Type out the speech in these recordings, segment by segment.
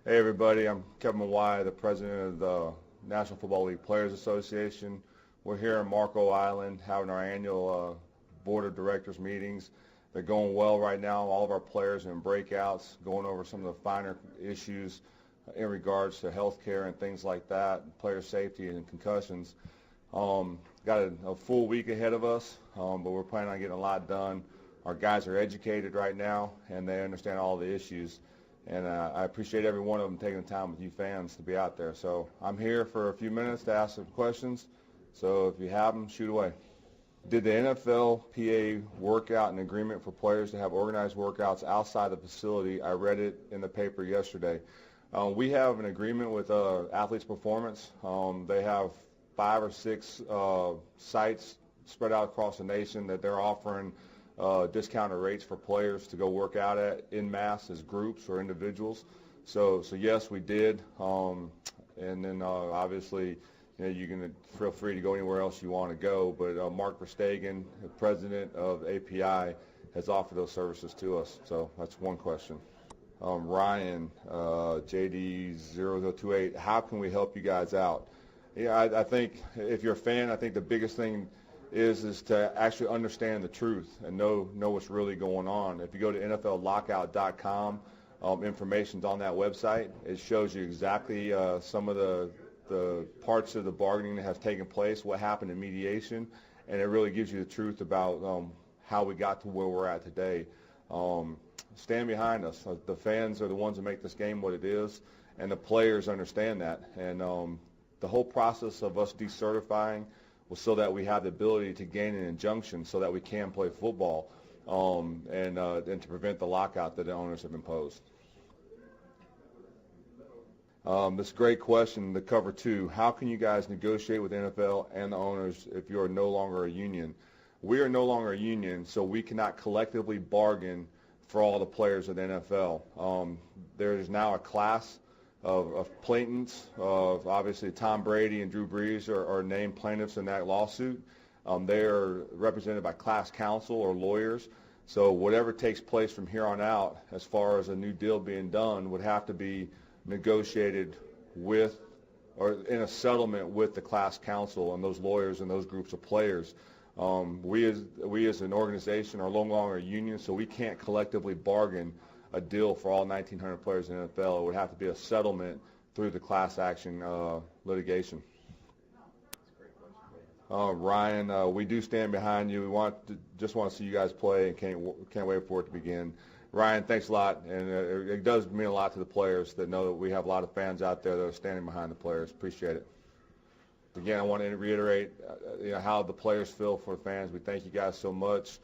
Hey everybody, I'm Kevin Mawae, the president of the National Football League Players Association. We're here in Marco Island having our annual board of directors meetings. They're going well right now. All of our players are in breakouts, going over some of the finer issues in regards to health care and things like that, player safety and concussions. Got a full week ahead of us, but we're planning on getting a lot done. Our guys are educated right now, and they understand all the issues. And I appreciate every one of them taking the time with you fans to be out there. So I'm here for a few minutes to ask some questions. So if you have them, shoot away. Did the NFLPA work out an agreement for players to have organized workouts outside the facility? I read it in the paper yesterday. We have an agreement with Athletes Performance. They have 5 or 6 sites spread out across the nation that they're offering discounted rates for players to go work out at in mass as groups or individuals. So yes, we did. And then obviously, you can feel free to go anywhere else you want to go. But Mark Verstegen, the president of API, has offered those services to us. So that's one question. Ryan, JD0028, how can we help you guys out? Yeah, I think if you're a fan, I think the biggest thing is to actually understand the truth and know what's really going on. If you go to NFLlockout.com, information's on that website. It shows you exactly some of the parts of the bargaining that has taken place, what happened in mediation, and it really gives you the truth about how we got to where we're at today. Stand behind us. The fans are the ones that make this game what it is, and the players understand that. And the whole process of us decertifying was so that we have the ability to gain an injunction so that we can play football and to prevent the lockout that the owners have imposed. This is a great question to cover too. How can you guys negotiate with the NFL and the owners if you are no longer a union? We are no longer a union, so we cannot collectively bargain for all the players of the NFL. There is now a class of plaintiffs, of obviously Tom Brady and Drew Brees are named plaintiffs in that lawsuit. They are represented by class counsel or lawyers. So whatever takes place from here on out, as far as a new deal being done, would have to be negotiated with or in a settlement with the class counsel and those lawyers and those groups of players. We as an organization are no longer a union, so we can't collectively bargain a deal for all 1,900 players in the NFL. It would have to be a settlement through the class action litigation. Ryan, we do stand behind you. We just want to see you guys play and can't wait for it to begin. Ryan, thanks a lot, and it does mean a lot to the players that know that we have a lot of fans out there that are standing behind the players. Appreciate it. Again, I want to reiterate how the players feel for the fans. We thank you guys so much.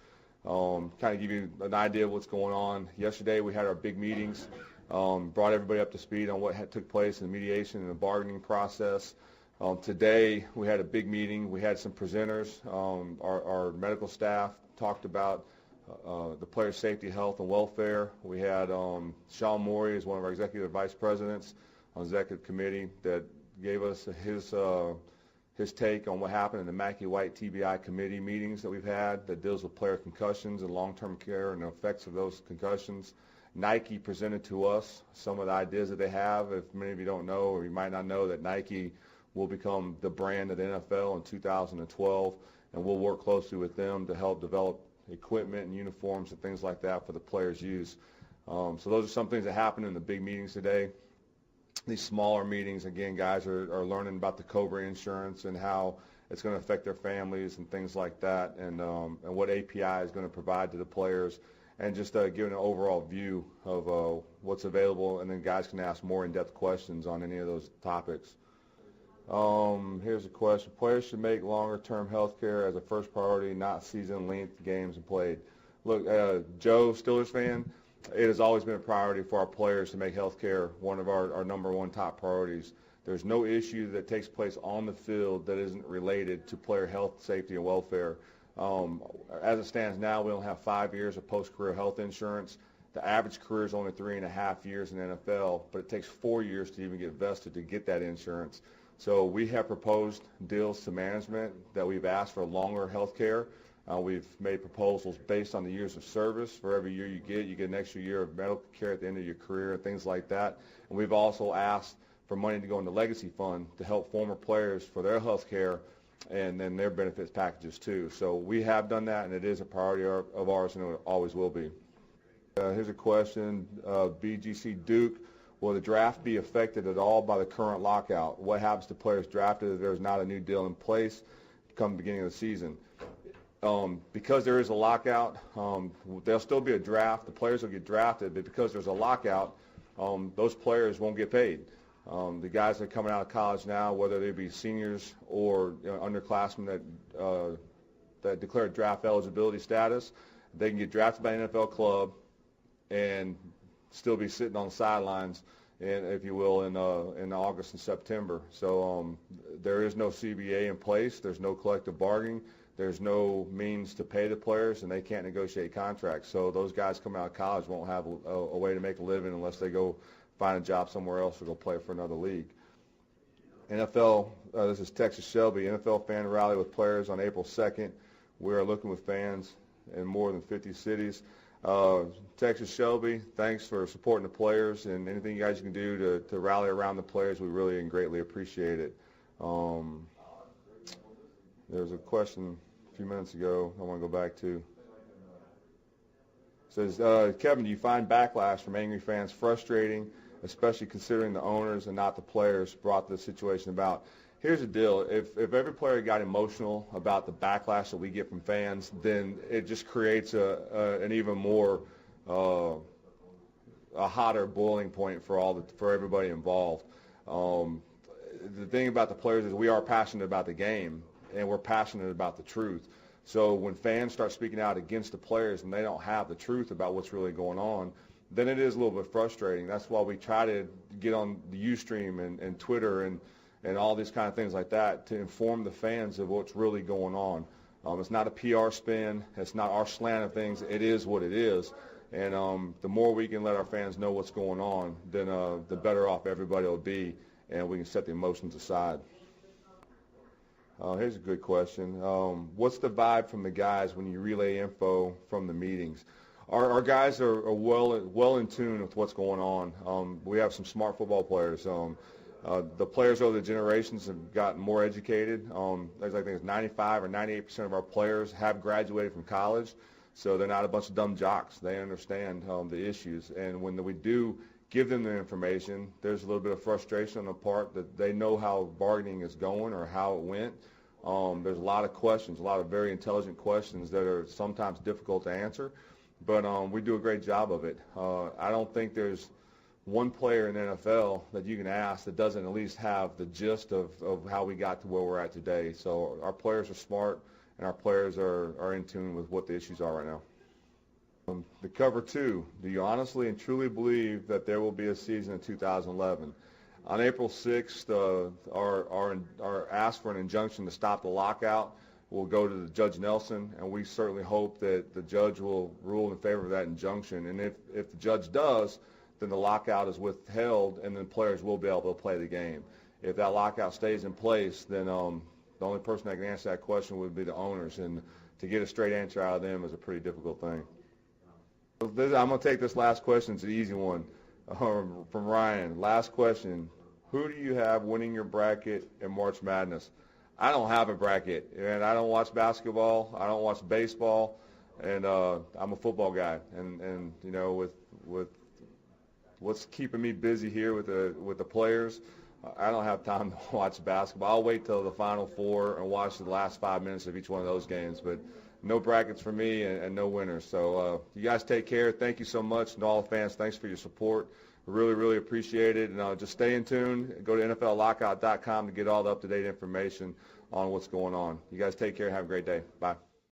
Kind of give you an idea of what's going on. Yesterday we had our big meetings, brought everybody up to speed on what took place in the mediation and the bargaining process. Today we had a big meeting. We had some presenters. Our medical staff talked about the player safety, health, and welfare. We had Sean Morey as one of our executive vice presidents on the executive committee that gave us his take on what happened in the Mackey White TBI committee meetings that we've had that deals with player concussions and long-term care and the effects of those concussions. Nike presented to us some of the ideas that they have. If many of you don't know, or you might not know, that Nike will become the brand of the NFL in 2012, and we'll work closely with them to help develop equipment and uniforms and things like that for the players' use. So those are some things that happened in the big meetings today. These smaller meetings, again, guys are learning about the COBRA insurance and how it's going to affect their families and things like that, and what API is going to provide to the players, and just giving an overall view of what's available, and then guys can ask more in-depth questions on any of those topics. Here's a question. Players should make longer-term health care as a first priority, not season-length games and played. Look, Joe, Steelers fan, it has always been a priority for our players to make health care one of our number one top priorities. There's no issue that takes place on the field that isn't related to player health, safety, and welfare. As it stands now, we only have 5 years of post-career health insurance. The average career is only 3.5 years in the NFL, but it takes 4 years to even get vested to get that insurance. So we have proposed deals to management that we've asked for longer health care. We've made proposals based on the years of service. For every year you get an extra year of medical care at the end of your career and things like that. And we've also asked for money to go into legacy fund to help former players for their health care and then their benefits packages too. So we have done that, and it is a priority of ours, and it always will be. Here's a question, BGC Duke. Will the draft be affected at all by the current lockout? What happens to players drafted if there's not a new deal in place come the beginning of the season? Because there is a lockout, there'll still be a draft. The players will get drafted, but because there's a lockout, those players won't get paid. The guys that are coming out of college now, whether they be seniors or underclassmen that declare draft eligibility status, they can get drafted by an NFL club and still be sitting on the sidelines, and if you will, in August and September. So there is no CBA in place. There's no collective bargaining. There's no means to pay the players, and they can't negotiate contracts. So those guys coming out of college won't have a way to make a living unless they go find a job somewhere else or go play for another league. NFL, this is Texas Shelby, NFL fan rally with players on April 2nd. We are looking with fans in more than 50 cities. Texas Shelby, thanks for supporting the players, and anything you guys can do to rally around the players, we really and greatly appreciate it. There was a question a few minutes ago I want to go back to. It says, Kevin, do you find backlash from angry fans frustrating, especially considering the owners and not the players brought this situation about? Here's the deal. If every player got emotional about the backlash that we get from fans, then it just creates an even more a hotter boiling point for everybody involved. The thing about the players is we are passionate about the game, and we're passionate about the truth. So when fans start speaking out against the players and they don't have the truth about what's really going on, then it is a little bit frustrating. That's why we try to get on the UStream and Twitter and all these kind of things like that to inform the fans of what's really going on. It's not a PR spin. It's not our slant of things. It is what it is. And the more we can let our fans know what's going on, then the better off everybody will be, and we can set the emotions aside. Here's a good question. What's the vibe from the guys when you relay info from the meetings? Our guys are well in tune with what's going on. We have some smart football players. The players over the generations have gotten more educated. I think it's 95 or 98% of our players have graduated from college, so they're not a bunch of dumb jocks. They understand the issues, and when we do give them the information, there's a little bit of frustration on the part that they know how bargaining is going or how it went. There's a lot of questions, a lot of very intelligent questions that are sometimes difficult to answer, but we do a great job of it. I don't think there's one player in the NFL that you can ask that doesn't at least have the gist of how we got to where we're at today. So our players are smart, and our players are in tune with what the issues are right now. The cover two, do you honestly and truly believe that there will be a season in 2011? On April 6th, our ask for an injunction to stop the lockout will go to Judge Nelson, and we certainly hope that the judge will rule in favor of that injunction. And if the judge does, then the lockout is withheld, and then players will be able to play the game. If that lockout stays in place, then the only person that can answer that question would be the owners, and to get a straight answer out of them is a pretty difficult thing. I'm going to take this last question. It's an easy one from Ryan. Last question. Who do you have winning your bracket in March Madness? I don't have a bracket, and I don't watch basketball. I don't watch baseball, and I'm a football guy. And you know, with what's keeping me busy here with the players, I don't have time to watch basketball. I'll wait till the Final Four and watch the last 5 minutes of each one of those games. But no brackets for me and no winners. So you guys take care. Thank you so much. And all the fans, thanks for your support. Really, really appreciate it. And just stay in tune. Go to NFLLockout.com to get all the up-to-date information on what's going on. You guys take care. Have a great day. Bye.